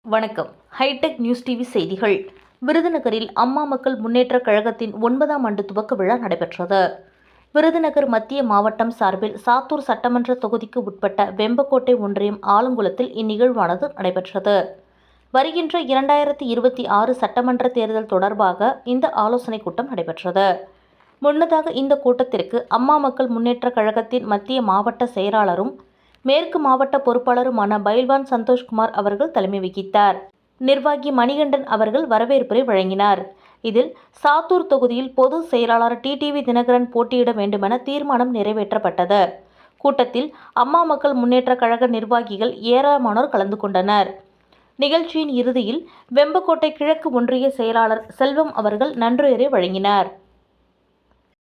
வணக்கம். Hitech news TV செய்திகள். விருதுநகரில் அம்மா மக்கள் முன்னேற்றக் கழகத்தின் 9ஆம் ஆண்டு துவக்க விழா நடைபெற்றது. விருதுநகர் மத்திய மாவட்டம் சார்பில் சாத்தூர் சட்டமன்ற தொகுதிக்கு உட்பட்ட வெம்பக்கோட்டை ஒன்றியம் ஆலங்குளத்தில் இந்நிகழ்வானது நடைபெற்றது. வருகின்ற 2026 சட்டமன்ற தேர்தல் தொடர்பாக இந்த ஆலோசனைக் கூட்டம் நடைபெற்றது. முன்னதாக இந்த கூட்டத்திற்கு அம்மா மக்கள் முன்னேற்றக் கழகத்தின் மத்திய மாவட்ட செயலாளரும் மேற்கு மாவட்ட பொறுப்பாளருமான பைல்வான் சந்தோஷ்குமார் அவர்கள் தலைமை வகித்தார். நிர்வாகி மணிகண்டன் அவர்கள் வரவேற்புரை வழங்கினார். இதில் சாத்தூர் தொகுதியில் பொது செயலாளர் டிடிவி தினகரன் போட்டியிட வேண்டுமென தீர்மானம் நிறைவேற்றப்பட்டது. கூட்டத்தில் அம்மா மக்கள் முன்னேற்றக் கழக நிர்வாகிகள் ஏராளமானோர் கலந்து கொண்டனர். நிகழ்ச்சியின் இறுதியில் வெம்பக்கோட்டை கிழக்கு ஒன்றிய செயலாளர் செல்வம் அவர்கள் நன்றியுரை வழங்கினார்.